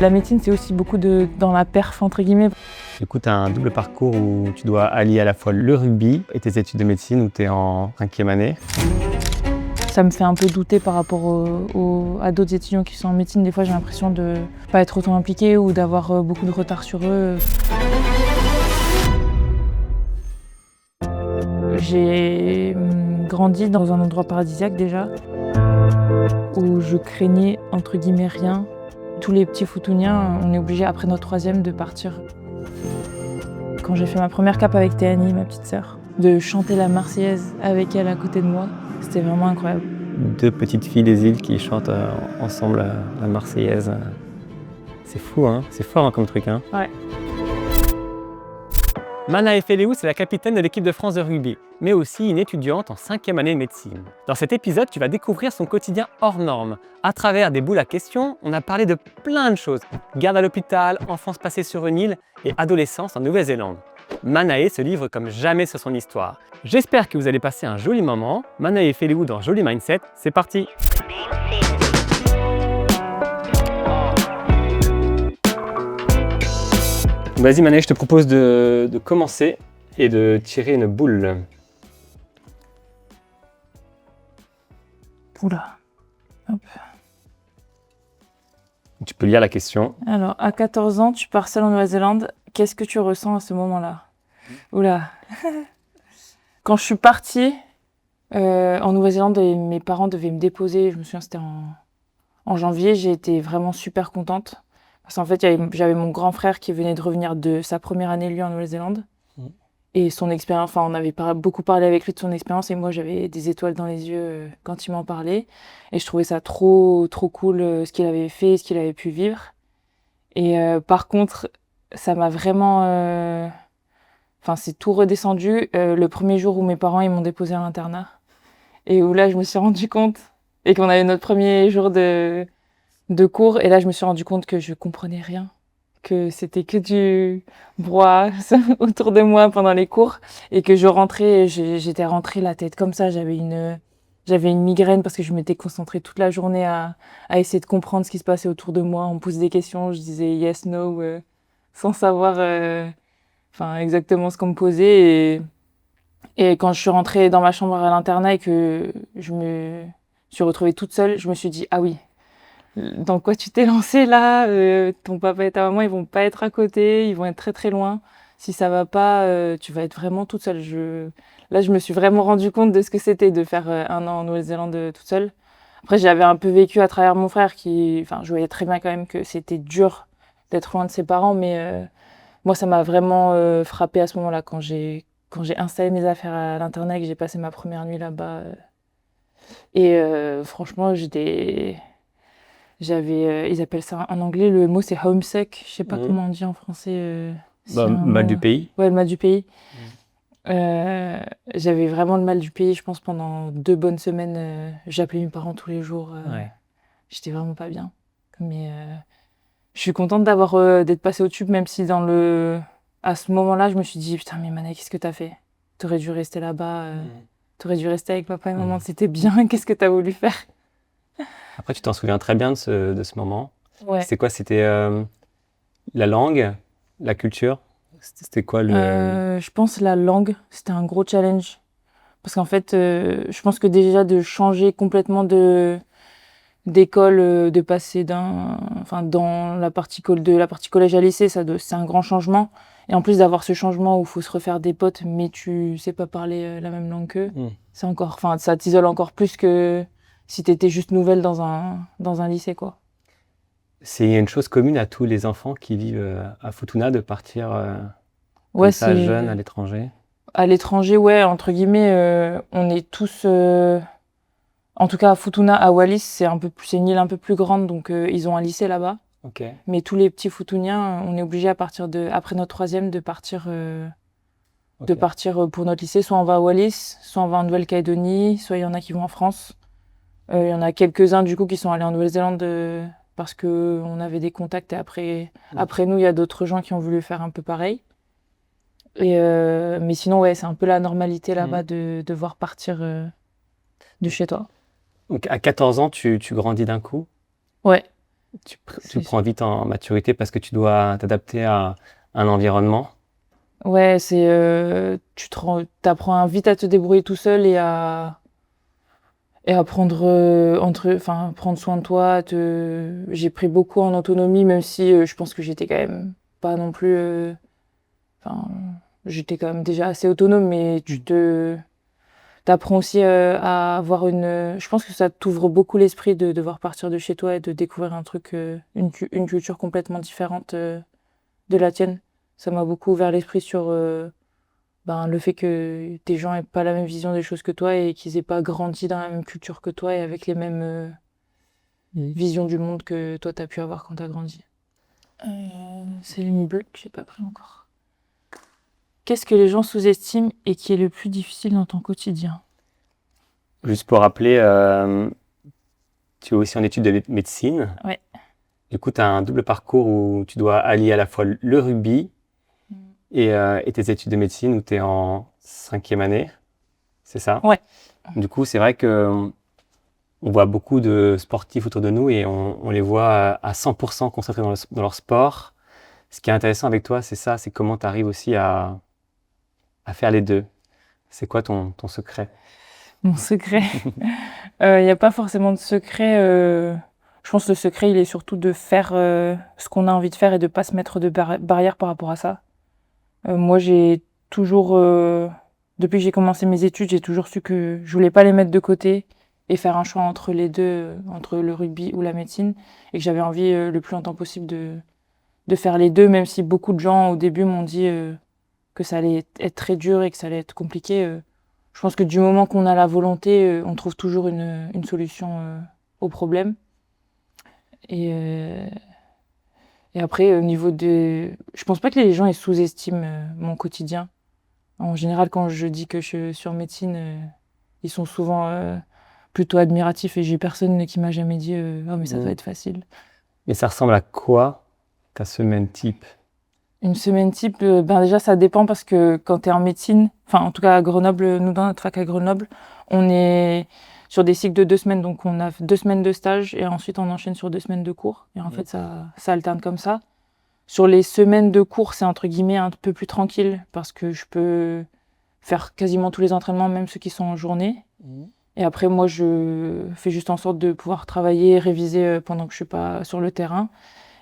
La médecine, c'est aussi beaucoup dans la perf, entre guillemets. Du coup, tu as un double parcours où tu dois allier à la fois le rugby et tes études de médecine où tu es en 5e année. Ça me fait un peu douter par rapport à d'autres étudiants qui sont en médecine. Des fois, j'ai l'impression de ne pas être autant impliquée ou d'avoir beaucoup de retard sur eux. J'ai grandi dans un endroit paradisiaque déjà, où je craignais entre guillemets rien. Tous les petits Foutouniens, on est obligés après notre 3e de partir. Quand j'ai fait ma première cape avec Théanie, ma petite sœur, de chanter la Marseillaise avec elle à côté de moi, c'était vraiment incroyable. 2 petites filles des îles qui chantent ensemble la Marseillaise. C'est fou, hein? C'est fort comme truc, hein? Ouais. Mana Efeleou, c'est la capitaine de l'équipe de France de rugby, mais aussi une étudiante en 5e année de médecine. Dans cet épisode, tu vas découvrir son quotidien hors norme. À travers des boules à questions, on a parlé de plein de choses. Garde à l'hôpital, enfance passée sur une île et adolescence en Nouvelle-Zélande. Manae se livre comme jamais sur son histoire. J'espère que vous allez passer un joli moment. Manae Efeleou dans Joli Mindset, c'est parti! Vas-y Manae, je te propose de commencer et de tirer une boule. Oula. Hop. Tu peux lire la question. Alors, à 14 ans, tu pars seule en Nouvelle-Zélande. Qu'est-ce que tu ressens à ce moment-là? Oula. Quand je suis partie en Nouvelle-Zélande et mes parents devaient me déposer, je me souviens c'était en janvier, j'ai été vraiment super contente. Parce qu'en fait, j'avais mon grand frère qui venait de revenir de sa première année, lui, en Nouvelle-Zélande. Et son expérience, enfin, on avait beaucoup parlé avec lui de son expérience et moi, j'avais des étoiles dans les yeux quand il m'en parlait. Et je trouvais ça trop, trop cool ce qu'il avait fait, ce qu'il avait pu vivre. Et par contre, ça m'a vraiment... Enfin, c'est tout redescendu le premier jour où mes parents ils m'ont déposé à l'internat. Et où là, je me suis rendu compte, et qu'on avait notre premier jour de cours, et là, je me suis rendu compte que je comprenais rien, que c'était que du brouhaha autour de moi pendant les cours, et que je rentrais, j'étais rentrée la tête comme ça, j'avais une migraine parce que je m'étais concentrée toute la journée à essayer de comprendre ce qui se passait autour de moi. On me posait des questions, je disais yes, no, sans savoir exactement ce qu'on me posait. Et quand je suis rentrée dans ma chambre à l'internat et que je me suis retrouvée toute seule, je me suis dit, ah oui, dans quoi tu t'es lancée là? Ton papa et ta maman, ils vont pas être à côté, ils vont être très très loin. Si ça va pas, tu vas être vraiment toute seule. Là, je me suis vraiment rendu compte de ce que c'était de faire 1 an en Nouvelle-Zélande toute seule. Après, j'avais un peu vécu à travers mon frère je voyais très bien quand même que c'était dur d'être loin de ses parents, mais moi, ça m'a vraiment frappée à ce moment-là quand j'ai installé mes affaires à l'internat et que j'ai passé ma première nuit là-bas. Et franchement, ils appellent ça en anglais, le mot c'est homesick, je sais pas comment on dit en français. Mal du pays. Ouais, le mal du pays. J'avais vraiment le mal du pays, je pense, pendant 2 bonnes semaines. J'appelais mes parents tous les jours. Ouais. J'étais vraiment pas bien. Mais je suis contente d'être passée au tube, même si à ce moment-là, je me suis dit, putain, mais Mané, qu'est-ce que t'as fait? T'aurais dû rester là-bas, t'aurais dû rester avec papa et maman, c'était bien, qu'est-ce que t'as voulu faire? Après, tu t'en souviens très bien de ce moment. Ouais. C'était quoi? C'était la langue, la culture? C'était quoi Je pense la langue, c'était un gros challenge. Parce qu'en fait, je pense que déjà de changer complètement d'école, de passer dans la partie collège à lycée, c'est un grand changement. Et en plus d'avoir ce changement où il faut se refaire des potes, mais tu sais pas parler la même langue qu'eux, ça t'isole encore plus que si t'étais juste nouvelle dans un lycée, quoi. C'est une chose commune à tous les enfants qui vivent à Futuna de partir comme ça jeune à l'étranger. À l'étranger, ouais, entre guillemets, on est tous... En tout cas, à Futuna, à Wallis, c'est une île un peu plus grande, donc ils ont un lycée là-bas. Okay. Mais tous les petits Futuniens, on est obligés après notre 3e de partir pour notre lycée. Soit on va à Wallis, soit on va en Nouvelle-Calédonie, soit il y en a qui vont en France. Il y en a quelques-uns du coup qui sont allés en Nouvelle-Zélande parce qu'on avait des contacts et après nous, il y a d'autres gens qui ont voulu faire un peu pareil. Mais sinon, ouais, c'est un peu la normalité là-bas de devoir partir de chez toi. Donc à 14 ans, tu grandis d'un coup? Ouais. Tu prends vite en maturité parce que tu dois t'adapter à un environnement. Ouais, t'apprends vite à te débrouiller tout seul et à prendre, prendre soin de toi. J'ai pris beaucoup en autonomie, même si je pense que j'étais quand même pas non plus. Enfin, j'étais quand même déjà assez autonome, mais t'apprends aussi à avoir je pense que ça t'ouvre beaucoup l'esprit de devoir partir de chez toi et de découvrir un truc, une culture complètement différente de la tienne. Ça m'a beaucoup ouvert l'esprit sur le fait que des gens aient pas la même vision des choses que toi et qu'ils aient pas grandi dans la même culture que toi et avec les mêmes visions du monde que toi t'as pu avoir quand t'as grandi. C'est les bleus que j'ai pas pris encore. Qu'est-ce que les gens sous-estiment et qui est le plus difficile dans ton quotidien? Juste pour rappeler, tu es aussi en études de médecine. Ouais. Du coup, tu as un double parcours où tu dois allier à la fois le rugby et tes études de médecine où tu es en 5e année. C'est ça? Ouais. Du coup, c'est vrai que on voit beaucoup de sportifs autour de nous et on les voit à 100% concentrés dans leur sport. Ce qui est intéressant avec toi, c'est ça, c'est comment tu arrives aussi à faire les deux. C'est quoi ton secret? Mon secret? Il n'y a pas forcément de secret. Je pense que le secret, il est surtout de faire ce qu'on a envie de faire et de pas se mettre de barrière par rapport à ça. Moi, j'ai toujours, depuis que j'ai commencé mes études, j'ai toujours su que je voulais pas les mettre de côté et faire un choix entre les deux, entre le rugby ou la médecine, et que j'avais envie le plus longtemps possible de faire les deux, même si beaucoup de gens au début m'ont dit que ça allait être très dur et que ça allait être compliqué. Je pense que du moment qu'on a la volonté, on trouve toujours une solution au problème. Et après, au niveau je pense pas que les gens ils sous-estiment mon quotidien. En général, quand je dis que je suis en médecine, ils sont souvent plutôt admiratifs et j'ai personne qui m'a jamais dit oh mais ça doit être facile. Mais ça ressemble à quoi ta semaine type? Une semaine type, déjà ça dépend parce que quand tu es en médecine, enfin en tout cas à Grenoble, nous dans notre fac à Grenoble, on est sur des cycles de 2 semaines, donc on a 2 semaines de stage et ensuite on enchaîne sur 2 semaines de cours. Et en fait ça alterne comme ça. Sur les semaines de cours, c'est entre guillemets un peu plus tranquille parce que je peux faire quasiment tous les entraînements, même ceux qui sont en journée. Et après, moi, je fais juste en sorte de pouvoir travailler, réviser pendant que je suis pas sur le terrain.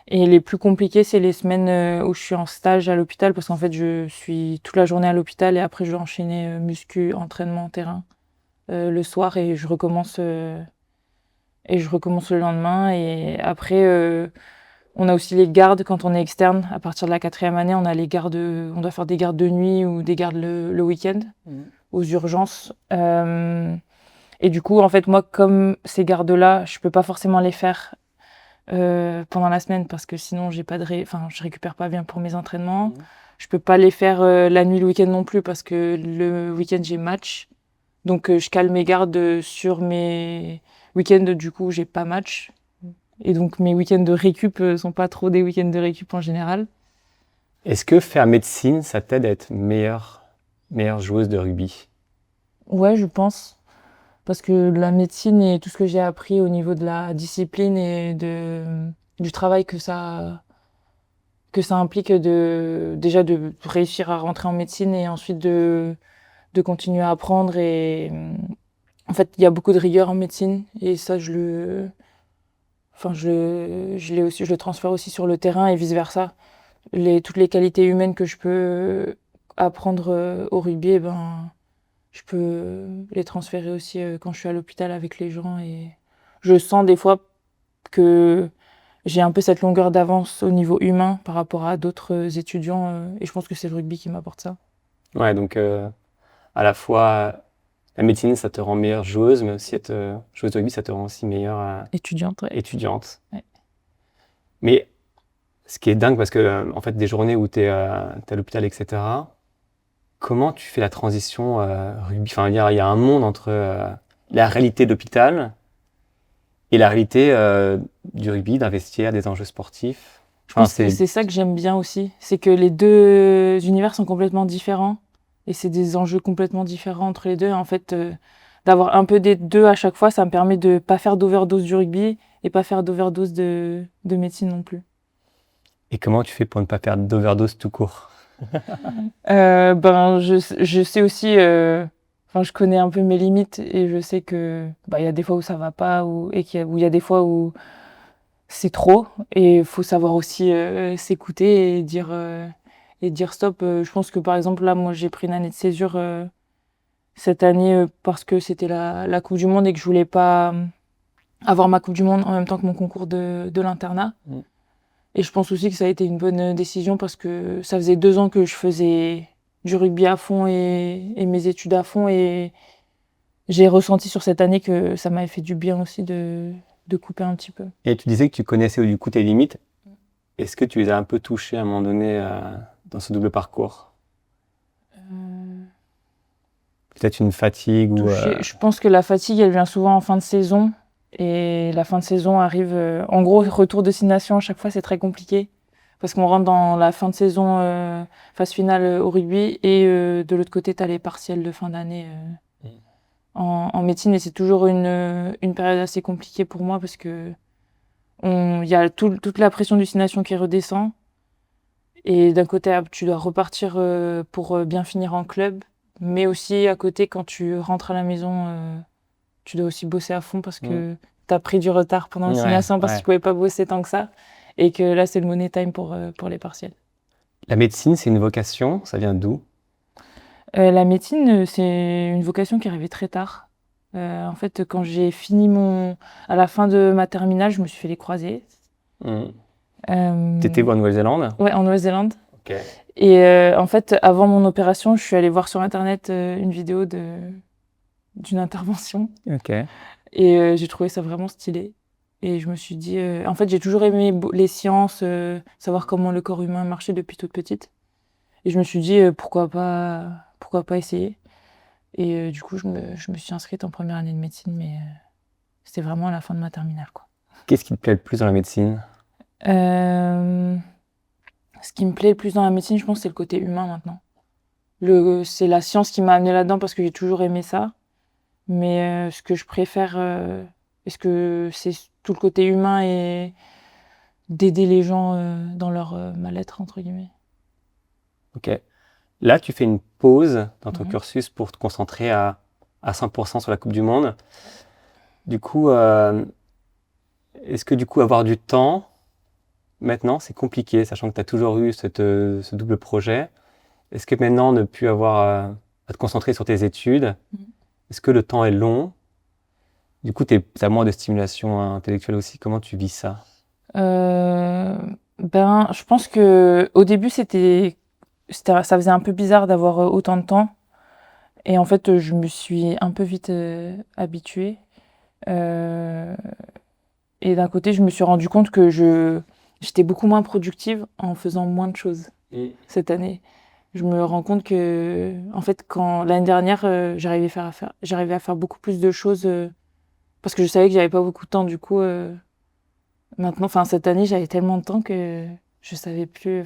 Et les plus compliqués, c'est les semaines où je suis en stage à l'hôpital parce qu'en fait, je suis toute la journée à l'hôpital et après, je vais enchaîner muscu, entraînement, terrain le soir et je recommence le lendemain. Et après, on a aussi les gardes quand on est externe. À partir de la 4e année, on a les gardes, on doit faire des gardes de nuit ou des gardes le week-end aux urgences. Et du coup, en fait, moi, comme ces gardes-là, je peux pas forcément les faire pendant la semaine parce que sinon, je récupère pas bien pour mes entraînements. Je peux pas les faire la nuit, le week-end non plus parce que le week-end, j'ai match. Donc, je cale mes gardes sur mes week-ends, du coup, j'ai pas match. Et donc, mes week-ends de récup sont pas trop des week-ends de récup en général. Est-ce que faire médecine, ça t'aide à être meilleure joueuse de rugby? Ouais, je pense. Parce que la médecine et tout ce que j'ai appris au niveau de la discipline et du travail que ça implique déjà de réussir à rentrer en médecine et ensuite de continuer à apprendre. Et en fait, il y a beaucoup de rigueur en médecine et ça, je le transfère aussi sur le terrain et vice versa. Toutes les qualités humaines que je peux apprendre au rugby, je peux les transférer aussi quand je suis à l'hôpital avec les gens. Et je sens des fois que j'ai un peu cette longueur d'avance au niveau humain par rapport à d'autres étudiants. Et je pense que c'est le rugby qui m'apporte ça. Ouais, donc à la fois la médecine, ça te rend meilleure joueuse, mais aussi être joueuse de rugby, ça te rend aussi meilleure Étudiante, ouais. étudiante. Ouais. Mais ce qui est dingue, parce que en fait, des journées où tu es à l'hôpital, etc., comment tu fais la transition rugby? Enfin, il y a un monde entre la réalité de l'hôpital et la réalité du rugby, d'un vestiaire, des enjeux sportifs. Je pense que c'est ça que j'aime bien aussi. C'est que les deux univers sont complètement différents. Et c'est des enjeux complètement différents entre les deux. En fait, d'avoir un peu des deux à chaque fois, ça me permet de pas faire d'overdose du rugby et pas faire d'overdose de médecine non plus. Et comment tu fais pour ne pas faire d'overdose tout court? Je sais aussi, je connais un peu mes limites et je sais que y a des fois où ça va pas où il y a des fois où c'est trop et il faut savoir aussi s'écouter et dire stop. Je pense que par exemple là, moi j'ai pris une année de césure cette année parce que c'était la Coupe du Monde et que je voulais pas avoir ma Coupe du Monde en même temps que mon concours de l'internat. Et je pense aussi que ça a été une bonne décision parce que ça faisait 2 ans que je faisais du rugby à fond et mes études à fond. Et j'ai ressenti sur cette année que ça m'avait fait du bien aussi de couper un petit peu. Et tu disais que tu connaissais du coup tes limites. Est-ce que tu les as un peu touchées à un moment donné dans ce double parcours? Peut-être une fatigue ou... Je pense que la fatigue, elle vient souvent en fin de saison. Et la fin de saison arrive... en gros, retour de 6 nations, à chaque fois, c'est très compliqué. Parce qu'on rentre dans la fin de saison, phase finale au rugby. Et de l'autre côté, tu as les partiels de fin d'année en médecine. Et c'est toujours une période assez compliquée pour moi parce que il y a toute la pression du 6 nations qui redescend. Et d'un côté, tu dois repartir pour bien finir en club. Mais aussi, à côté, quand tu rentres à la maison... tu dois aussi bosser à fond parce que tu as pris du retard pendant le 6 nations parce que tu pouvais pas bosser tant que ça. Et que là, c'est le money time pour les partiels. La médecine, c'est une vocation, ça vient d'où? La médecine, c'est une vocation qui est arrivée très tard. En fait, quand j'ai fini à la fin de ma terminale, je me suis fait les croisés. T'étais où, en Nouvelle-Zélande? Ouais, en Nouvelle-Zélande. Ok. Et en fait, avant mon opération, je suis allée voir sur Internet une vidéo d'une intervention. Ok. Et j'ai trouvé ça vraiment stylé. Et je me suis dit... en fait, j'ai toujours aimé les sciences, savoir comment le corps humain marchait depuis toute petite. Et je me suis dit, pourquoi pas essayer. Et du coup, je me suis inscrite en première année de médecine, mais c'était vraiment à la fin de ma terminale, quoi. Qu'est-ce qui te plaît le plus dans la médecine? Ce qui me plaît le plus dans la médecine, je pense, c'est le côté humain maintenant. C'est la science qui m'a amenée là-dedans parce que j'ai toujours aimé ça. Mais ce que je préfère, est-ce que c'est tout le côté humain et d'aider les gens dans leur mal-être, entre guillemets. Ok. Là, tu fais une pause dans ton cursus pour te concentrer à 100% sur la Coupe du Monde. Du coup, est-ce que du coup, avoir du temps, maintenant, c'est compliqué, sachant que tu as toujours eu ce double projet? Est-ce que maintenant, ne plus avoir à te concentrer sur tes études, est-ce que le temps est long? Du coup, tu as moins de stimulation intellectuelle aussi. Comment tu vis ça? Je pense que au début, ça faisait un peu bizarre d'avoir autant de temps. Et en fait, je me suis un peu vite habituée. Et d'un côté, je me suis rendu compte que j'étais beaucoup moins productive en faisant moins de choses cette année. Je me rends compte que, en fait, quand l'année dernière, j'arrivais à faire beaucoup plus de choses parce que je savais que j'avais pas beaucoup de temps. Du coup, maintenant, cette année, j'avais tellement de temps que je savais plus.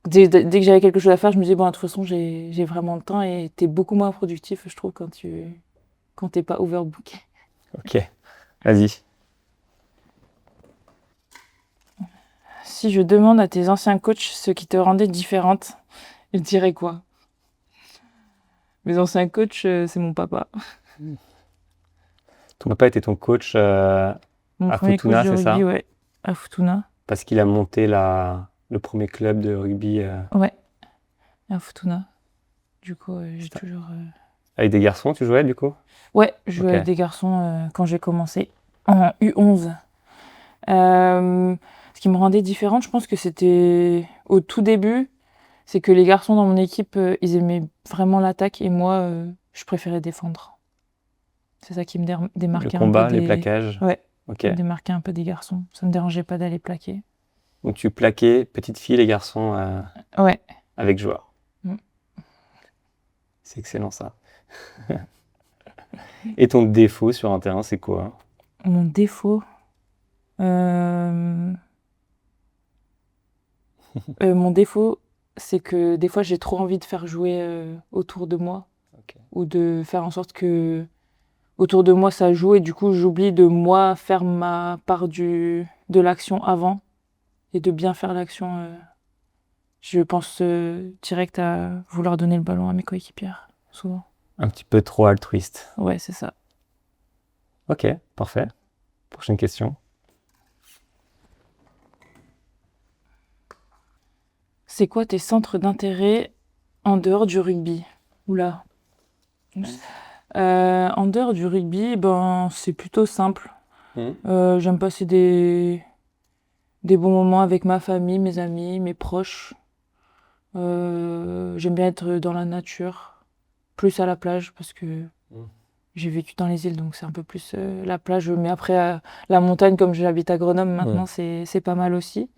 Dès que j'avais quelque chose à faire, je me disais, bon, de toute façon, j'ai vraiment le temps et t'es beaucoup moins productif, je trouve, quand t'es pas overbooké. Ok, vas-y. Si je demande à tes anciens coachs ce qui te rendait différente, ils diraient quoi? Mes anciens coachs, c'est mon papa. Ton papa était ton coach Mon à premier Futuna, coach de c'est ça? rugby, ouais, à Futuna. Parce qu'il a monté le premier club de rugby Ouais, à Futuna. Du coup, j'ai toujours... avec des garçons, tu jouais du coup? Ouais, je jouais Ok. avec des garçons quand j'ai commencé, en U11. Ce qui me rendait différente, je pense que c'était au tout début, c'est que les garçons dans mon équipe, ils aimaient vraiment l'attaque et moi, je préférais défendre. C'est ça qui me démarquait Le combat, un peu les plaquages. Ouais, Ok. qui me démarquait un peu des garçons. Ça me dérangeait pas d'aller plaquer. Donc tu plaquais petites filles et garçons Ouais. avec joueurs. Mm. C'est excellent ça. Et ton défaut sur un terrain, c'est quoi? Mon défaut... mon défaut, c'est que des fois, j'ai trop envie de faire jouer autour de moi. Ok. Ou de faire en sorte que autour de moi ça joue et du coup j'oublie de moi faire ma part de l'action avant et de bien faire l'action. Je pense direct à vouloir donner le ballon à mes coéquipières, souvent. Un petit peu trop altruiste. Ouais, c'est ça. Ok, parfait. Prochaine question. C'est quoi tes centres d'intérêt en dehors du rugby? Oula. En dehors du rugby, ben, c'est plutôt simple. J'aime passer des bons moments avec ma famille, mes amis, mes proches. J'aime bien être dans la nature, plus à la plage parce que j'ai vécu dans les îles, donc c'est un peu plus la plage. Mais après, la montagne, comme j'habite à Grenoble maintenant, c'est pas mal aussi.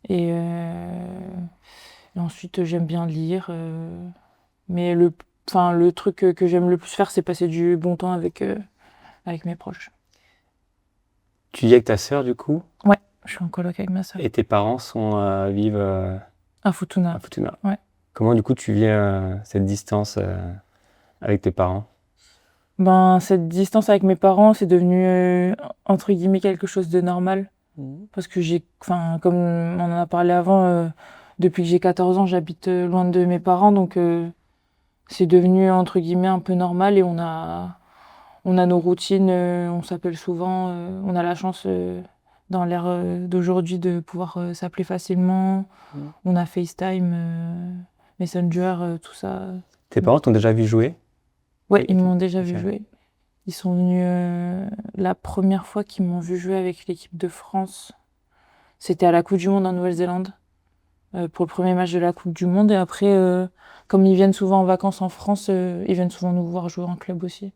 Et ensuite, j'aime bien lire. Mais le truc que j'aime le plus faire, c'est passer du bon temps avec mes proches. Tu vis avec ta sœur du coup? Ouais, je suis en coloc avec ma sœur. Et tes parents vivent À Futuna. à Futuna. Ouais. Comment du coup tu vis cette distance avec tes parents? Ben, cette distance avec mes parents, c'est devenu, entre guillemets, quelque chose de normal. Parce que comme on en a parlé avant, depuis que j'ai 14 ans, j'habite loin de mes parents. Donc, c'est devenu, entre guillemets, un peu normal. Et on a nos routines, on s'appelle souvent. On a la chance, dans l'ère d'aujourd'hui, de pouvoir s'appeler facilement. On a FaceTime, Messenger, tout ça. Tes parents t'ont déjà vu jouer? Ouais, ils m'ont déjà vu Ok. jouer. Ils sont venus la première fois qu'ils m'ont vu jouer avec l'équipe de France. C'était à la Coupe du Monde en Nouvelle-Zélande pour le premier match de la Coupe du Monde. Et après, comme ils viennent souvent en vacances en France, ils viennent souvent nous voir jouer en club aussi.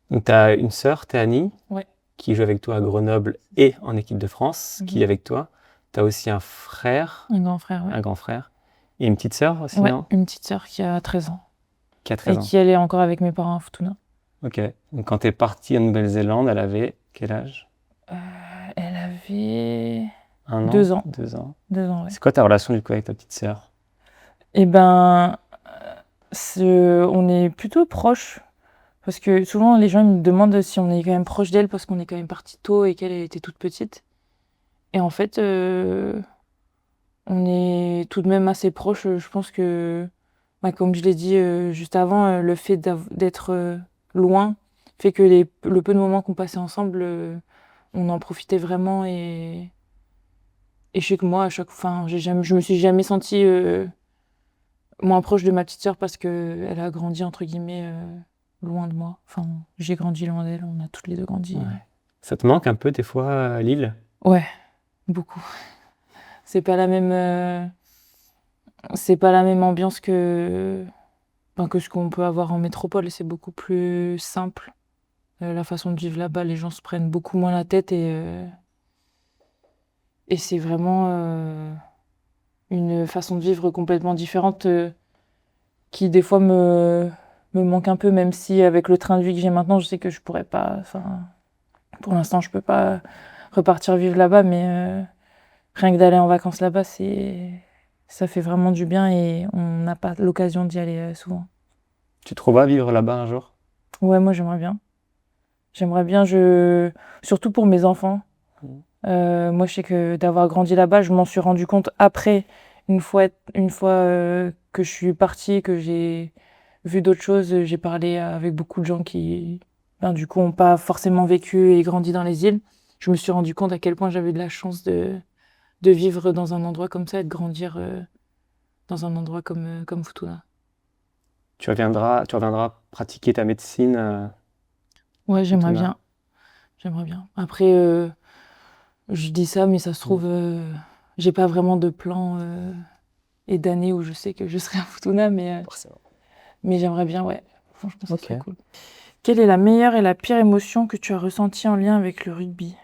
Donc t'as une sœur, Théanie, Ouais. qui joue avec toi à Grenoble et en équipe de France, qui est avec toi. T'as aussi un frère, Un grand frère, ouais. un grand frère, et une petite sœur aussi, Ouais, non? une petite sœur qui a 13 ans. Qui a 13 Et ans. qui, elle, est encore avec mes parents à Futuna. Ok. Donc quand t'es partie en Nouvelle-Zélande, elle avait quel âge? Elle avait 1 an? 2 ans. 2 ans. 2 ans, ouais. C'est quoi ta relation du coup avec ta petite sœur? Eh ben, on est plutôt proches. Parce que souvent, les gens ils me demandent si on est quand même proche d'elle parce qu'on est quand même parti tôt et qu'elle était toute petite. Et en fait, on est tout de même assez proches. Je pense que, comme je l'ai dit juste avant, le fait d'être loin fait que le peu de moments qu'on passait ensemble, on en profitait vraiment. Et je sais que moi, je me suis jamais sentie moins proche de ma petite sœur parce qu'elle a grandi, entre guillemets, loin de moi. Enfin, j'ai grandi loin d'elle, on a toutes les deux grandi. Ouais. Ça te manque un peu des fois Lille? Ouais, beaucoup. C'est pas la même, c'est pas la même ambiance que ce qu'on peut avoir en métropole. C'est beaucoup plus simple. La façon de vivre là-bas, les gens se prennent beaucoup moins la tête et c'est vraiment une façon de vivre complètement différente qui des fois me manque un peu, même si avec le train de vie que j'ai maintenant, je sais que je pourrais pas. Enfin, pour l'instant, je peux pas repartir vivre là-bas, mais rien que d'aller en vacances là-bas, ça fait vraiment du bien et on n'a pas l'occasion d'y aller souvent. Tu te revois vivre là-bas un jour? Ouais, moi j'aimerais bien. J'aimerais bien, surtout pour mes enfants. Moi, je sais que d'avoir grandi là-bas, je m'en suis rendu compte après, une fois que je suis partie, que j'ai vu d'autres choses. J'ai parlé avec beaucoup de gens qui, du coup, n'ont pas forcément vécu et grandi dans les îles. Je me suis rendu compte à quel point j'avais de la chance de vivre dans un endroit comme ça et de grandir dans un endroit comme Futuna. Tu reviendras pratiquer ta médecine Ouais, j'aimerais Futuna? bien. J'aimerais bien. Après, je dis ça, mais ça se trouve, j'ai pas vraiment de plan et d'années où je sais que je serai à Futuna, mais j'aimerais bien, ouais. Franchement, ça serait cool. Quelle est la meilleure et la pire émotion que tu as ressentie en lien avec le rugby?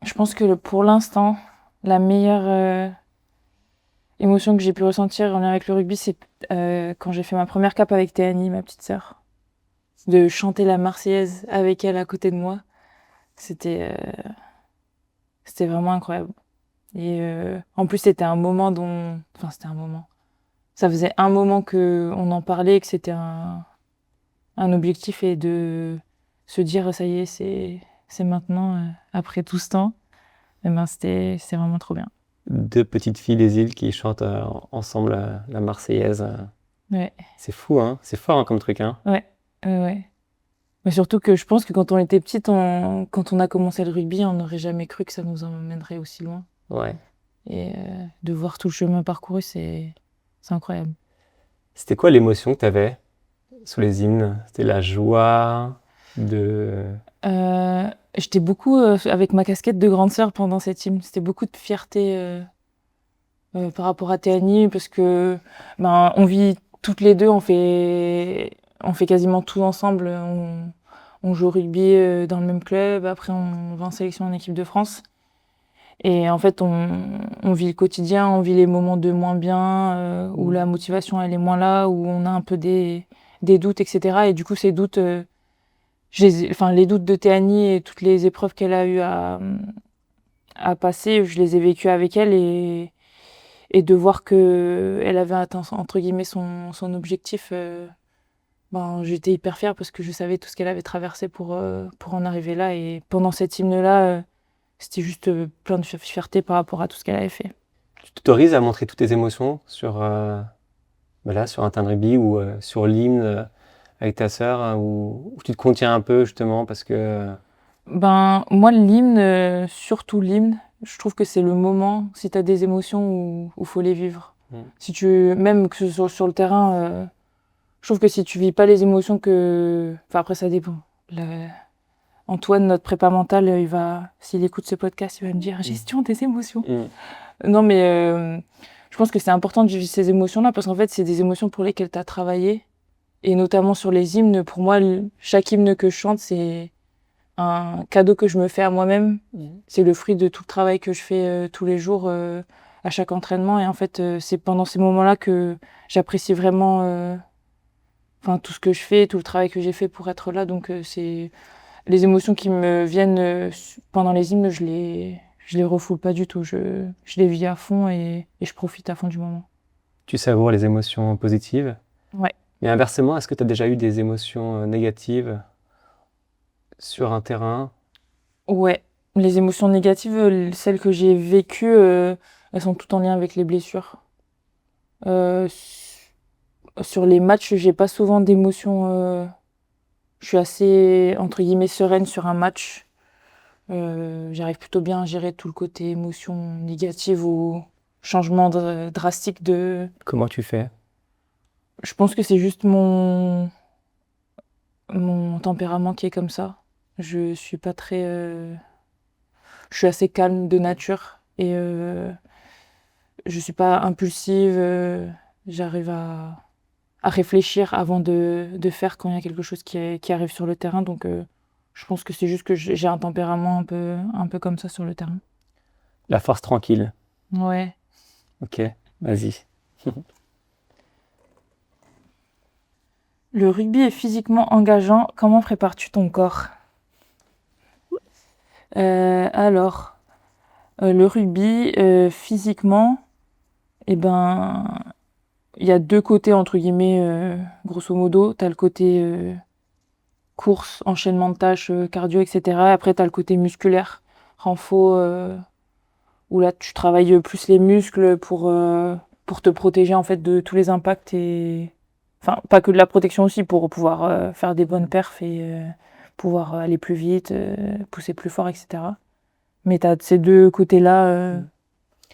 Je pense que pour l'instant, la meilleure émotion que j'ai pu ressentir en lien avec le rugby, c'est quand j'ai fait ma première cape avec Théanie, ma petite sœur. De chanter la Marseillaise avec elle à côté de moi. C'était vraiment incroyable. Et en plus, c'était un moment Enfin, c'était un moment. Ça faisait un moment qu'on en parlait, que c'était un objectif et se dire ça y est, c'est maintenant, après tout ce temps, et ben c'était vraiment trop bien. 2 petites filles des îles qui chantent ensemble la Marseillaise. Ouais, C'est fou, hein? C'est fort hein, comme truc, hein? ouais, ouais. Mais surtout que je pense que quand on était petite, quand on a commencé le rugby, on n'aurait jamais cru que ça nous emmènerait aussi loin. Ouais. Et de voir tout le chemin parcouru, c'est incroyable. C'était quoi l'émotion que tu avais sous les hymnes? C'était la joie de... J'étais beaucoup avec ma casquette de grande sœur pendant cette hymne. C'était beaucoup de fierté par rapport à Théanie parce que on vit toutes les deux, on fait quasiment tout ensemble. On joue au rugby dans le même club, après on va en sélection en équipe de France. Et en fait, on vit le quotidien, on vit les moments de moins bien, où la motivation elle est moins là, où on a un peu des doutes, etc. Et du coup, ces doutes, les doutes de Théanie et toutes les épreuves qu'elle a eu à passer, je les ai vécues avec elle et de voir que elle avait atteint entre guillemets son objectif, j'étais hyper fière parce que je savais tout ce qu'elle avait traversé pour en arriver là. Et pendant cette hymne-là, c'était juste plein de fierté par rapport à tout ce qu'elle avait fait. Tu t'autorises à montrer toutes tes émotions sur un terrain de rugby ou sur l'hymne avec ta sœur, hein, ou tu te contiens un peu justement parce que... Moi, l'hymne, surtout l'hymne, je trouve que c'est le moment, si tu as des émotions, où faut les vivre. Même que ce soit sur le terrain, je trouve que si tu vis pas les émotions Enfin, après, ça dépend. Antoine, notre prépa mental, s'il écoute ce podcast, il va me dire gestion des émotions. Non, mais je pense que c'est important de vivre ces émotions-là parce qu'en fait, c'est des émotions pour lesquelles tu as travaillé. Et notamment sur les hymnes, pour moi, chaque hymne que je chante, c'est un cadeau que je me fais à moi-même. C'est le fruit de tout le travail que je fais tous les jours à chaque entraînement. Et en fait, c'est pendant ces moments-là que j'apprécie vraiment tout ce que je fais, tout le travail que j'ai fait pour être là. Donc, c'est les émotions qui me viennent pendant les hymnes, je les refoule pas du tout. Je les vis à fond et je profite à fond du moment. Tu savoures les émotions positives. Ouais. Mais inversement, est-ce que tu as déjà eu des émotions négatives sur un terrain? Ouais. Les émotions négatives, celles que j'ai vécues, elles sont toutes en lien avec les blessures. Sur les matchs, j'ai pas souvent d'émotions. Je suis assez, entre guillemets, sereine sur un match. J'arrive plutôt bien à gérer tout le côté émotion négative ou changement drastique de... Comment tu fais? Je pense que c'est juste mon tempérament qui est comme ça. Je suis pas très... Je suis assez calme de nature et je suis pas impulsive. J'arrive à réfléchir avant de faire quand il y a quelque chose qui arrive sur le terrain. Donc je pense que c'est juste que j'ai un tempérament un peu comme ça sur le terrain. La force tranquille. Ouais. Ok, vas-y. Le rugby est physiquement engageant. Comment prépares-tu ton corps? Alors, le rugby, physiquement, il y a deux côtés, entre guillemets, grosso modo. Tu as le côté course, enchaînement de tâches, cardio, etc. Après, tu as le côté musculaire, renfo, où là, tu travailles plus les muscles pour te protéger en fait de tous les impacts Enfin, pas que de la protection aussi, pour pouvoir faire des bonnes perfs et pouvoir aller plus vite, pousser plus fort, etc. Mais tu as ces deux côtés-là,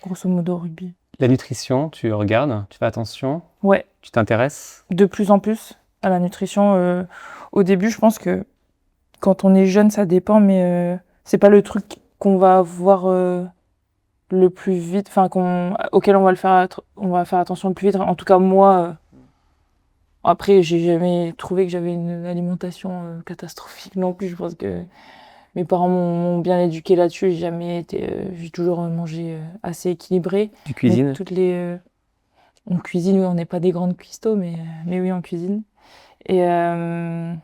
grosso modo, au rugby. La nutrition, tu regardes, tu fais attention, Ouais, tu t'intéresses? de plus en plus à la nutrition. Au début, je pense que quand on est jeune, ça dépend, mais c'est pas le truc qu'on va avoir le plus vite, auquel on va faire attention le plus vite. En tout cas, moi, après, j'ai jamais trouvé que j'avais une alimentation catastrophique non plus. Je pense que mes parents m'ont bien éduqué là-dessus. J'ai toujours mangé assez équilibré. Tu cuisines? On cuisine, oui, on n'est pas des grandes cuistots, mais oui, on cuisine. Et je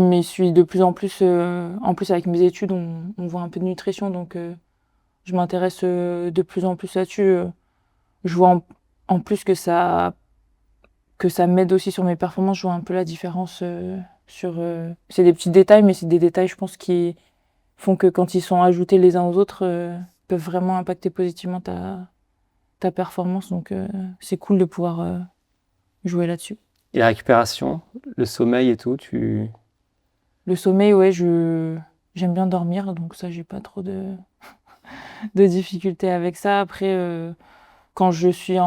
m'y suis de plus en plus, en plus avec mes études, on voit un peu de nutrition, donc je m'intéresse de plus en plus là-dessus. Je vois en plus que ça m'aide aussi sur mes performances. Je vois un peu la différence C'est des petits détails, mais c'est des détails, je pense, qui font que quand ils sont ajoutés les uns aux autres, peuvent vraiment impacter positivement ta performance. Donc, c'est cool de pouvoir jouer là-dessus. Et la récupération, le sommeil et tout, Le sommeil, ouais, j'aime bien dormir, donc ça, j'ai pas trop de difficultés avec ça. Après, quand je suis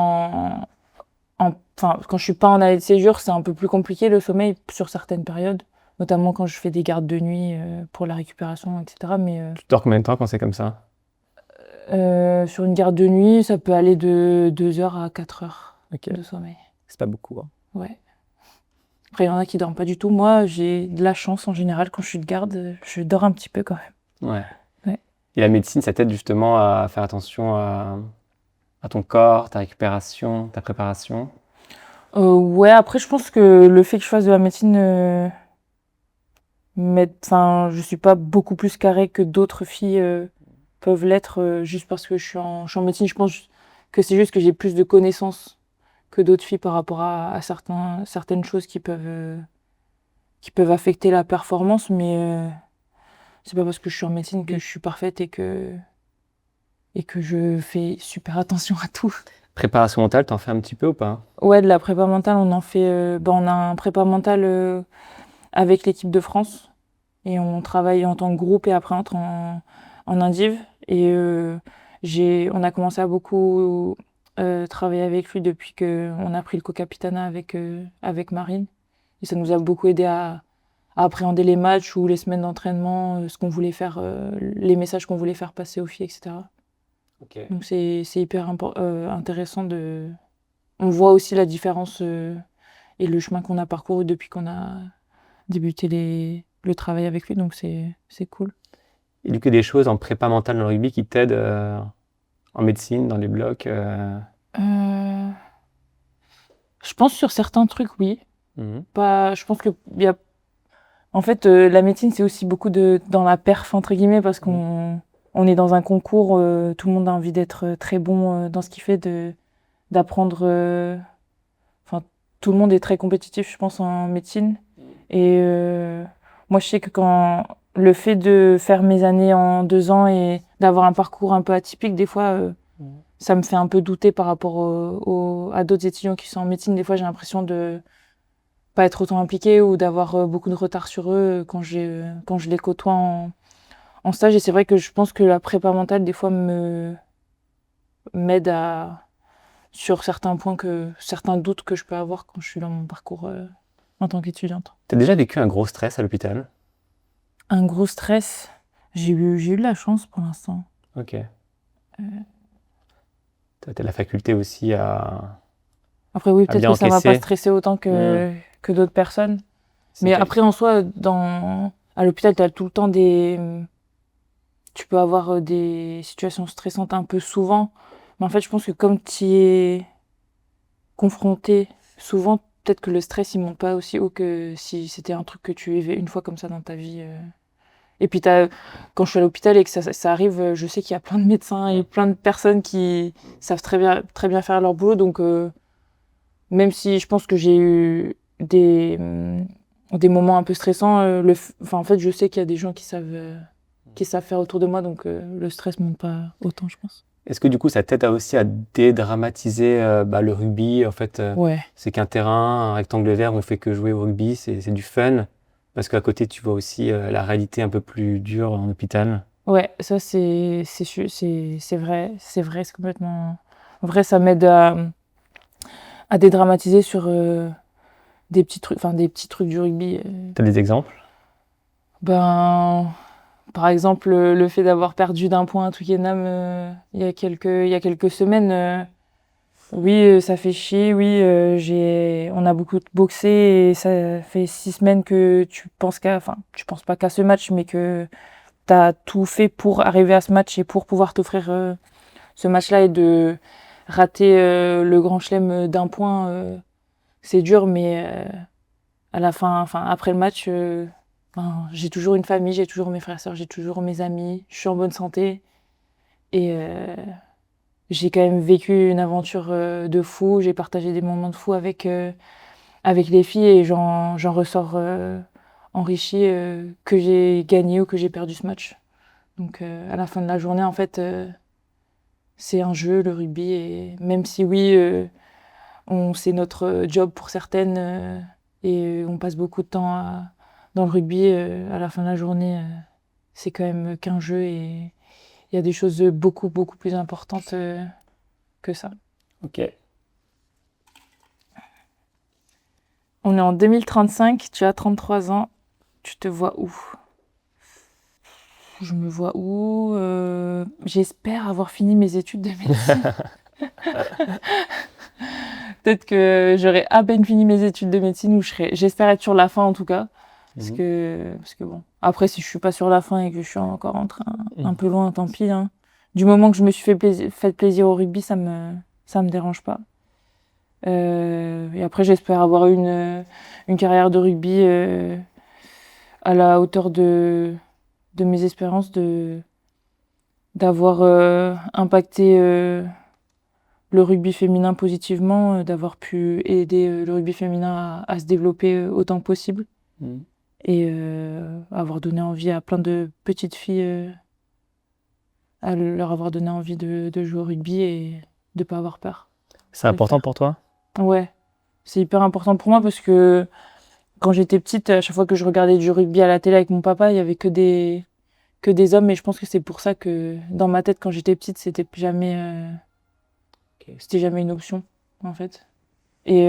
quand je suis pas en année de séjour, c'est un peu plus compliqué le sommeil sur certaines périodes, notamment quand je fais des gardes de nuit pour la récupération, etc. Mais Tu dors combien de temps quand c'est comme ça? sur une garde de nuit, ça peut aller de 2 heures à 4 heures Ok, de sommeil. c'est pas beaucoup, hein. Ouais. Après, il y en a qui dorment pas du tout. Moi, j'ai de la chance en général quand je suis de garde, je dors un petit peu quand même. Ouais. Ouais. Et la médecine, ça t'aide justement à faire attention à ton corps, ta récupération, ta préparation? Ouais, après, je pense que le fait que je fasse de la médecine enfin, je suis pas beaucoup plus carrée que d'autres filles peuvent l'être juste parce que je suis en médecine. Je pense que c'est juste que j'ai plus de connaissances que d'autres filles par rapport à certaines choses qui peuvent affecter la performance, mais c'est pas parce que je suis en médecine que je suis parfaite et que je fais super attention à tout. Préparation mentale, t'en fais un petit peu ou pas? Ouais, de la prépa mentale, on en fait. On a un prépa mental avec l'équipe de France et on travaille en tant que groupe et après on entre en indiv. Et on a commencé à beaucoup travailler avec lui depuis qu'on a pris le co-capitana avec Marine. Et ça nous a beaucoup aidé à appréhender les matchs ou les semaines d'entraînement, ce qu'on voulait faire, les messages qu'on voulait faire passer aux filles, etc. Ok. Donc c'est hyper intéressant de. On voit aussi la différence et le chemin qu'on a parcouru depuis qu'on a débuté le travail avec lui, donc c'est cool. Et du coup, des choses en prépa mentale dans le rugby qui t'aident en médecine, dans les blocs Je pense sur certains trucs, oui. Pas, je pense que y a. En fait, la médecine, c'est aussi beaucoup dans la perf, entre guillemets, parce qu'on est dans un concours, tout le monde a envie d'être très bon dans ce qu'il fait, d'apprendre. Enfin, tout le monde est très compétitif, je pense, en médecine. Et moi, je sais que quand le fait de faire mes années en 2 ans et d'avoir un parcours un peu atypique, des fois, ça me fait un peu douter par rapport à d'autres étudiants qui sont en médecine. Des fois, j'ai l'impression de pas être autant impliquée ou d'avoir beaucoup de retard sur eux quand je les côtoie en stage. Et c'est vrai que je pense que la prépa mentale, des fois, m'aide sur certains points certains doutes que je peux avoir quand je suis dans mon parcours en tant qu'étudiante. T'as déjà vécu un gros stress à l'hôpital? Un gros stress, j'ai eu de la chance pour l'instant. Ok. T'as la faculté aussi à Après, oui, à peut-être bien que ça m'a pas encaisser. stressé autant que d'autres personnes. C'est Mais quel- après, en soi, à l'hôpital, tu as tout le temps tu peux avoir des situations stressantes un peu souvent. Mais en fait, je pense que comme tu y es confronté souvent, peut-être que le stress, il monte pas aussi haut que si c'était un truc que tu vivais une fois comme ça dans ta vie. Et puis, quand je suis à l'hôpital et que ça arrive, je sais qu'il y a plein de médecins et plein de personnes qui savent très bien faire leur boulot. Donc, même si je pense que j'ai eu des moments un peu stressants, en fait, je sais qu'il y a des gens qui savent faire autour de moi. Donc, le stress monte pas autant, je pense. Est-ce que du coup, ça t'aide aussi à dédramatiser le rugby? En fait, Ouais. c'est qu'un terrain, un rectangle vert où on fait que jouer au rugby, c'est du fun. Parce qu'à côté, tu vois aussi la réalité un peu plus dure en hôpital. Ouais, ça c'est vrai, c'est complètement vrai. Ça m'aide à dédramatiser sur des petits trucs du rugby. T'as des exemples? Ben, par exemple, le fait d'avoir perdu d'un point à Twickenham il y a quelques semaines. Oui, ça fait chier. Oui, on a beaucoup boxé et ça fait 6 semaines que tu penses pas qu'à ce match, mais que t'as tout fait pour arriver à ce match et pour pouvoir t'offrir ce match-là et de rater le grand chelem d'un point, c'est dur, mais à la fin, après le match, j'ai toujours une famille, j'ai toujours mes frères et sœurs, j'ai toujours mes amis, je suis en bonne santé et j'ai quand même vécu une aventure de fou, j'ai partagé des moments de fou avec les filles et j'en ressors enrichi que j'ai gagné ou que j'ai perdu ce match. Donc à la fin de la journée, en fait, c'est un jeu, le rugby, et même si oui, c'est notre job pour certaines, et on passe beaucoup de temps dans le rugby, à la fin de la journée, c'est quand même qu'un jeu, et il y a des choses beaucoup, beaucoup plus importantes que ça. Ok. On est en 2035, tu as 33 ans, tu te vois où? Je me vois où? J'espère avoir fini mes études de médecine. Peut-être que j'aurai à peine fini mes études de médecine, ou j'espère être sur la fin en tout cas. Parce que bon, après si je suis pas sur la fin et que je suis encore en train un peu loin, tant pis, hein. Du moment que je me suis fait plaisir au rugby, ça me dérange pas. Et après j'espère avoir une carrière de rugby à la hauteur de mes espérances, d'avoir impacté le rugby féminin positivement, d'avoir pu aider le rugby féminin à se développer autant que possible. Et avoir donné envie à plein de petites filles, à leur avoir donné envie de jouer au rugby et de pas avoir peur. C'est important pour toi? Ouais, c'est hyper important pour moi parce que quand j'étais petite, à chaque fois que je regardais du rugby à la télé avec mon papa, il y avait que des hommes, et je pense que c'est pour ça que dans ma tête, quand j'étais petite, c'était jamais une option en fait. Et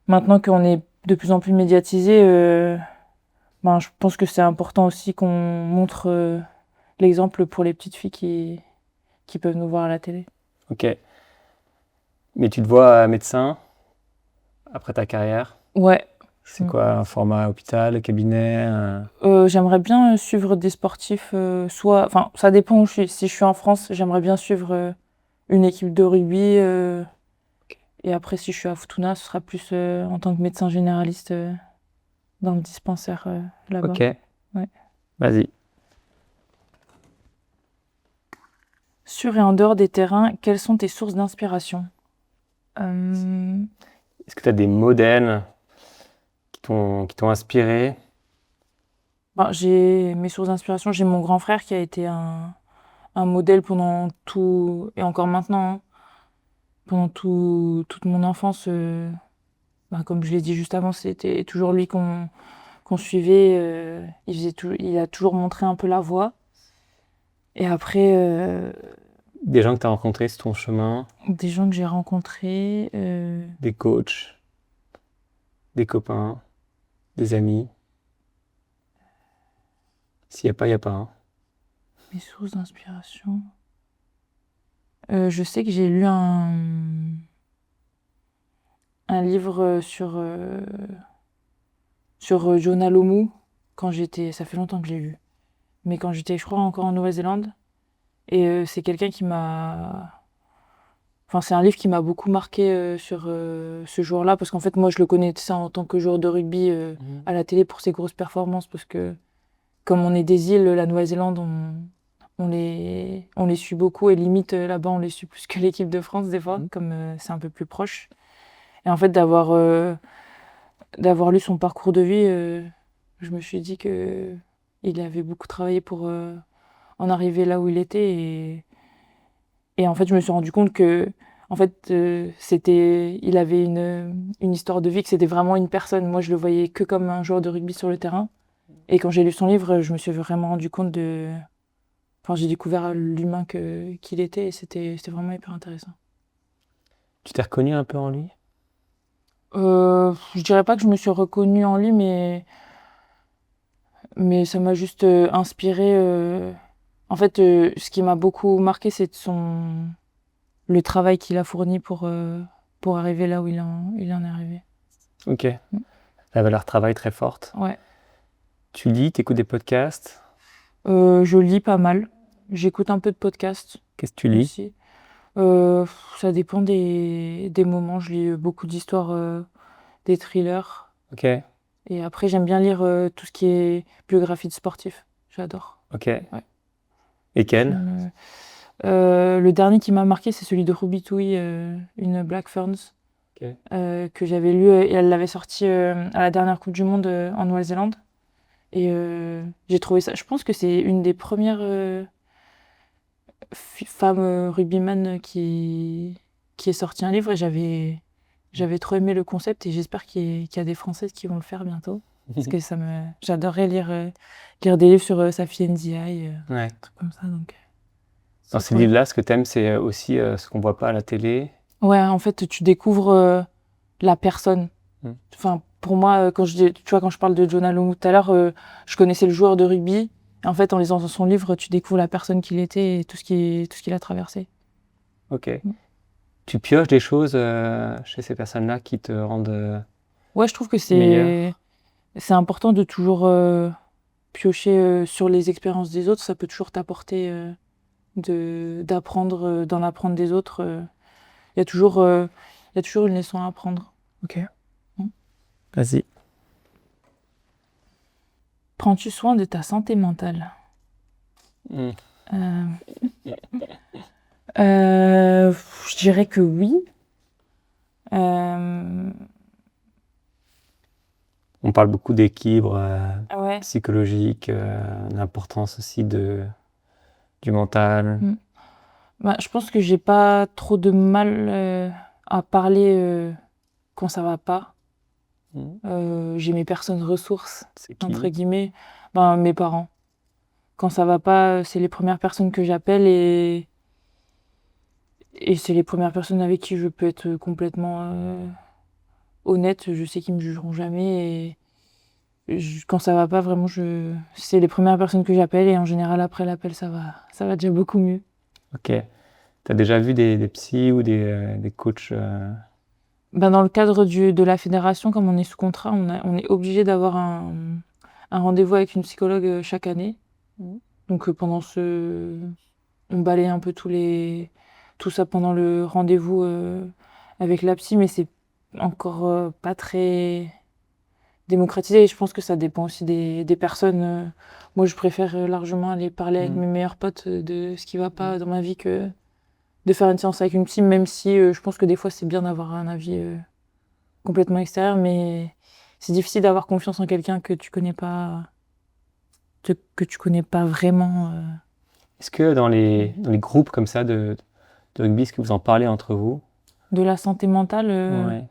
maintenant qu'on est de plus en plus médiatisé, je pense que c'est important aussi qu'on montre l'exemple pour les petites filles qui peuvent nous voir à la télé. Ok. Mais tu te vois médecin après ta carrière? Ouais. C'est quoi, un format hôpital, cabinet? J'aimerais bien suivre des sportifs, ça dépend où je suis. Si je suis en France, j'aimerais bien suivre une équipe de rugby. Et après, si je suis à Futuna, ce sera plus en tant que médecin généraliste dans le dispensaire là-bas. Ok. Ouais. Vas-y. Sur et en dehors des terrains, quelles sont tes sources d'inspiration? Est-ce que tu as des modèles qui t'ont inspiré? J'ai mes sources d'inspiration. J'ai mon grand frère qui a été un modèle pendant tout, et encore maintenant, hein, pendant toute mon enfance. Comme je l'ai dit juste avant, c'était toujours lui qu'on suivait. Il a toujours montré un peu la voie. Et après, Des gens que tu as rencontrés sur ton chemin? des gens que j'ai rencontrés. Des coachs? Des copains? Des amis? S'il n'y a pas, il n'y a pas. Hein. Mes sources d'inspiration. Je sais que j'ai lu un livre sur Jonah Lomu ça fait longtemps que je l'ai lu, mais quand j'étais, je crois, encore en Nouvelle-Zélande. Et c'est quelqu'un qui m'a... Enfin, c'est un livre qui m'a beaucoup marqué sur ce joueur-là, parce qu'en fait, moi, je le connaissais en tant que joueur de rugby à la télé pour ses grosses performances, parce que comme on est des îles, la Nouvelle-Zélande, on les suit beaucoup, et limite, là-bas, on les suit plus que l'équipe de France, des fois, comme c'est un peu plus proche. Et en fait, d'avoir lu son parcours de vie, je me suis dit que il avait beaucoup travaillé pour en arriver là où il était. Et en fait, je me suis rendu compte que, en fait, il avait une histoire de vie, que c'était vraiment une personne. Moi, je le voyais que comme un joueur de rugby sur le terrain. Et quand j'ai lu son livre, je me suis vraiment rendu compte j'ai découvert l'humain qu'il était, et c'était vraiment hyper intéressant. Tu t'es reconnu un peu en lui? Je dirais pas que je me suis reconnue en lui, mais ça m'a juste inspiré. En fait, ce qui m'a beaucoup marqué, c'est le travail qu'il a fourni pour arriver là où il en est arrivé. Ok. La valeur travail très forte. Ouais. Tu lis, t'écoutes des podcasts? Je lis pas mal. J'écoute un peu de podcasts Qu'est-ce que tu lis? aussi. Ça dépend des moments. Je lis beaucoup d'histoires, des thrillers. Ok. Et après, j'aime bien lire tout ce qui est biographie de sportifs. J'adore. Ok. Ouais. Et quel? Le dernier qui m'a marqué, c'est celui de Ruby Tui, une Black Ferns, Ok. que j'avais lu, et elle l'avait sorti à la dernière Coupe du Monde en Nouvelle-Zélande. Et j'ai trouvé ça. Je pense que c'est une des premières femmes rugbyman qui est sorti un livre et j'avais trop aimé le concept et j'espère qu'il y a des Françaises qui vont le faire bientôt. Parce que j'adorerais lire des livres sur Safi Ndiaye, Ouais. des trucs comme ça. Donc, Dans ces livres-là, ce que tu aimes, c'est aussi ce qu'on voit pas à la télé. Ouais, en fait, tu découvres la personne. Enfin, pour moi, quand je parle de Jonah Lomu tout à l'heure, je connaissais le joueur de rugby. Et en fait, en lisant son livre, tu découvres la personne qu'il était et tout ce qu'il a traversé. Ok. Tu pioches des choses chez ces personnes-là qui te rendent Ouais, je trouve que meilleure. c'est important de toujours piocher sur les expériences des autres. Ça peut toujours t'apporter d'en apprendre des autres. Il y a toujours une leçon à apprendre. Ok. Vas-y. Prends-tu soin de ta santé mentale? Je dirais que oui. On parle beaucoup d'équilibre Ouais. psychologique, l'importance aussi du mental. Bah, je pense que j'ai pas trop de mal à parler quand ça va pas. J'ai mes personnes ressources, C'est qui? entre guillemets. Ben, mes parents. Quand ça va pas, c'est les premières personnes que j'appelle et c'est les premières personnes avec qui je peux être complètement honnête. Je sais qu'ils me jugeront jamais et quand ça va pas, vraiment, c'est les premières personnes que j'appelle et en général, après l'appel, ça va déjà beaucoup mieux. Ok. T'as déjà vu des psys ou des coachs Ben, dans le cadre de la fédération, comme on est sous contrat, on est obligé d'avoir un rendez-vous avec une psychologue chaque année. Donc on balaye un peu tout ça pendant le rendez-vous avec la psy, mais c'est encore pas très démocratisé. Et je pense que ça dépend aussi des personnes. Moi, je préfère largement aller parler avec mes meilleurs potes de ce qui va pas dans ma vie que de faire une séance avec une psy, même si je pense que des fois, c'est bien d'avoir un avis complètement extérieur, mais c'est difficile d'avoir confiance en quelqu'un que tu connais pas, que tu connais pas vraiment. Est-ce que dans les groupes comme ça de rugby, est-ce que vous en parlez entre vous? De la santé mentale, Ouais.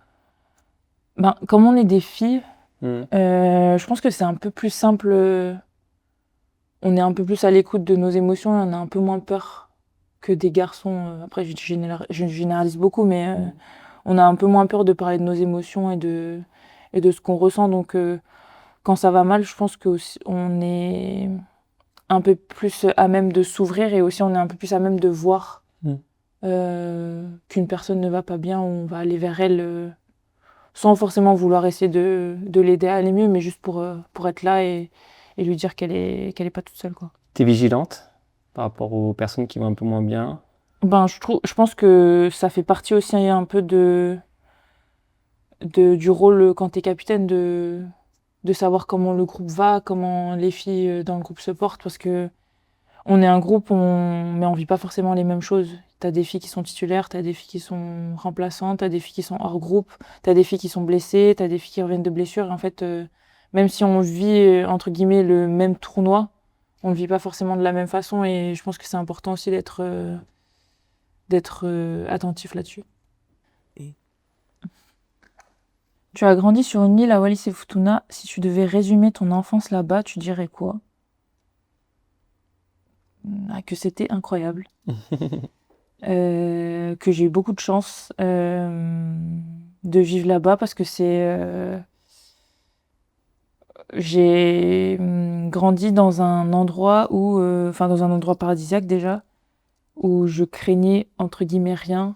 ben, comme on est des filles, Mm. je pense que c'est un peu plus simple. On est un peu plus à l'écoute de nos émotions et on a un peu moins peur que des garçons. Après, je généralise beaucoup, mais on a un peu moins peur de parler de nos émotions et de ce qu'on ressent. Donc, quand ça va mal, je pense qu'on est un peu plus à même de s'ouvrir et aussi on est un peu plus à même de voir qu'une personne ne va pas bien, on va aller vers elle sans forcément vouloir essayer de l'aider à aller mieux, mais juste pour être là et lui dire qu'elle est pas toute seule, quoi. T'es vigilante par rapport aux personnes qui vont un peu moins bien? Ben, je pense que ça fait partie aussi un peu du rôle quand t'es capitaine de savoir comment le groupe va, comment les filles dans le groupe se portent, parce que on est un groupe, mais on vit pas forcément les mêmes choses. T'as des filles qui sont titulaires, t'as des filles qui sont remplaçantes, t'as des filles qui sont hors groupe, t'as des filles qui sont blessées, t'as des filles qui reviennent de blessures. Et en fait, même si on vit, entre guillemets, le même tournoi, on le vit pas forcément de la même façon. Et je pense que c'est important aussi d'être attentif là-dessus. Tu as grandi sur une île à Wallis et Futuna. Si tu devais résumer ton enfance là-bas, tu dirais quoi? Que c'était incroyable. Que j'ai eu beaucoup de chance de vivre là-bas parce que j'ai grandi dans un endroit dans un endroit paradisiaque déjà, où je craignais entre guillemets rien.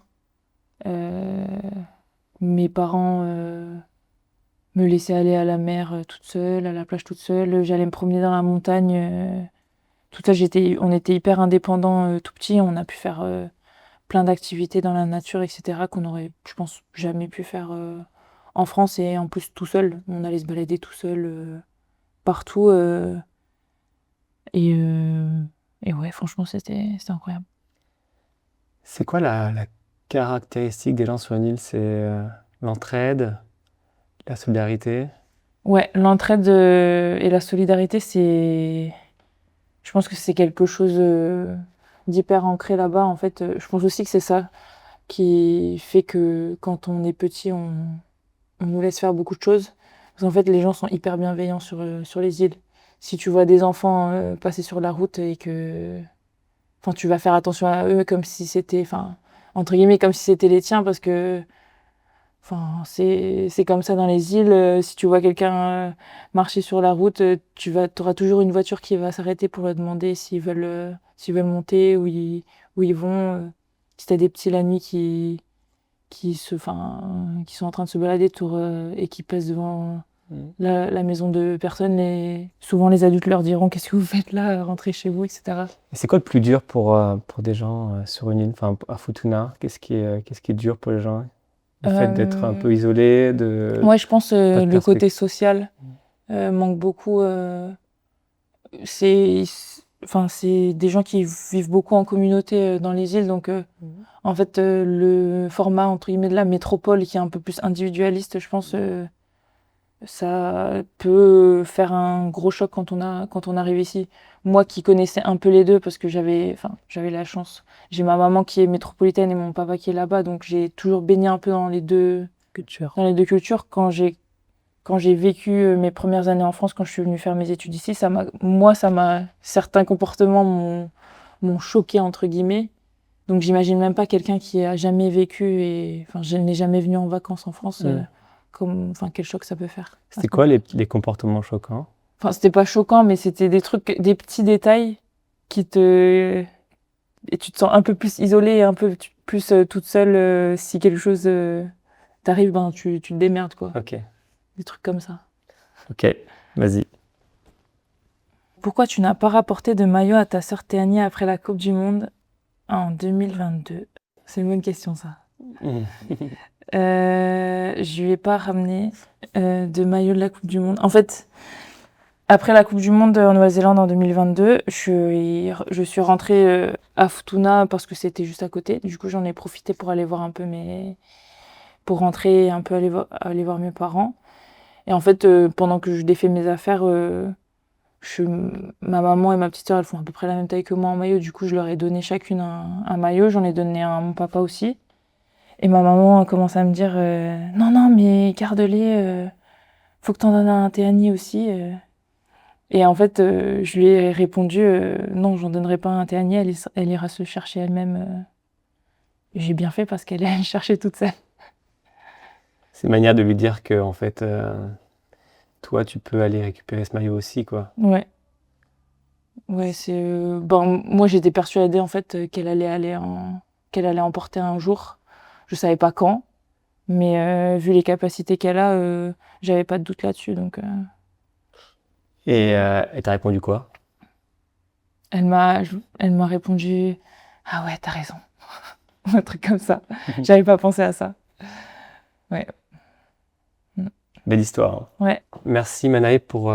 Mes parents me laissaient aller à la mer toute seule, à la plage toute seule. J'allais me promener dans la montagne. Tout ça, on était hyper indépendants tout petit. On a pu faire plein d'activités dans la nature, etc., qu'on aurait, je pense, jamais pu faire en France. Et en plus, tout seul. On allait se balader tout seul partout. Et, ouais, franchement, c'était incroyable. C'est quoi la caractéristique des gens sur une île? C'est l'entraide, la solidarité? Ouais, l'entraide et la solidarité, je pense que c'est quelque chose d'hyper ancré là-bas. En fait, je pense aussi que c'est ça qui fait que quand on est petit, on nous laisse faire beaucoup de choses. Parce qu'en fait, les gens sont hyper bienveillants sur les îles. Si tu vois des enfants passer sur la route et que, enfin, tu vas faire attention à eux comme si c'était, enfin, entre guillemets, comme si c'était les tiens, parce que, enfin, c'est comme ça dans les îles. Si tu vois quelqu'un marcher sur la route, t'auras toujours une voiture qui va s'arrêter pour leur demander s'ils veulent monter, où ils vont. Si t'as des petits la nuit qui sont en train de se balader et qui passent devant la maison de personnes, souvent les adultes leur diront qu'est-ce que vous faites là, rentrez chez vous, etc. Et c'est quoi le plus dur pour des gens sur une île, enfin à Futuna? Qu'est-ce qui est dur pour les gens? Le fait d'être un peu isolé, Moi, je pense pas de le côté perspective. social manque beaucoup. C'est, c'est des gens qui vivent beaucoup en communauté dans les îles, donc en fait, le format entre guillemets de la métropole qui est un peu plus individualiste, je pense, ça peut faire un gros choc quand on arrive ici. Moi qui connaissais un peu les deux parce que j'avais la chance. J'ai ma maman qui est métropolitaine et mon papa qui est là-bas, donc j'ai toujours baigné un peu dans les deux cultures. Quand j'ai vécu mes premières années en France, quand je suis venue faire mes études ici, certains comportements m'ont choqué entre guillemets. Donc j'imagine même pas quelqu'un qui a jamais vécu je n'ai jamais venu en vacances en France, quel choc ça peut faire. C'était quoi les comportements choquants? Enfin, c'était pas choquant, mais c'était des trucs, des petits détails et tu te sens un peu plus isolée et un peu plus toute seule. Si quelque chose t'arrive, ben tu te démerdes, quoi. Ok, Des trucs comme ça. ok, vas-y. Pourquoi tu n'as pas rapporté de maillot à ta sœur Théanie après la Coupe du Monde en 2022? C'est une bonne question, ça. Je lui ai pas ramené de maillot de la Coupe du Monde. En fait, après la Coupe du Monde en Nouvelle-Zélande en 2022, je suis rentrée à Futuna parce que c'était juste à côté. Du coup, j'en ai profité pour aller voir un peu pour rentrer et un peu aller voir mes parents. Et en fait, pendant que je défais mes affaires, ma maman et ma petite sœur, elles font à peu près la même taille que moi en maillot. Du coup, je leur ai donné chacune un maillot. J'en ai donné un à mon papa aussi. Et ma maman a commencé à me dire non, non, mais garde-les, faut que t'en donnes un à Théanie aussi. Et en fait, je lui ai répondu non, j'en donnerai pas un à Théanie, elle ira se chercher elle-même. J'ai bien fait parce qu'elle est allée chercher toute seule. C'est une manière de lui dire que, en fait, toi, tu peux aller récupérer ce maillot aussi, quoi. Ouais. Ouais, moi, j'étais persuadée en fait qu'elle allait en porter un jour. Je savais pas quand, mais vu les capacités qu'elle a, j'avais pas de doute là-dessus. Donc, Et t'as répondu quoi? elle m'a, elle m'a répondu ah ouais, t'as raison. Un truc comme ça. J'avais pas pensé à ça. Ouais. Belle histoire, hein. Ouais, Merci Manaï pour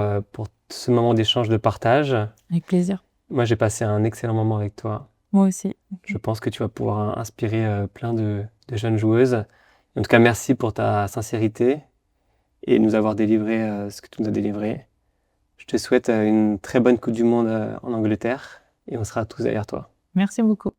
ce moment d'échange, de partage. avec plaisir. Moi, j'ai passé un excellent moment avec toi. Moi aussi. Je pense que tu vas pouvoir inspirer plein de jeunes joueuses. En tout cas, merci pour ta sincérité et nous avoir délivré ce que tu nous as délivré. Je te souhaite une très bonne Coupe du Monde en Angleterre et on sera tous derrière toi. Merci beaucoup.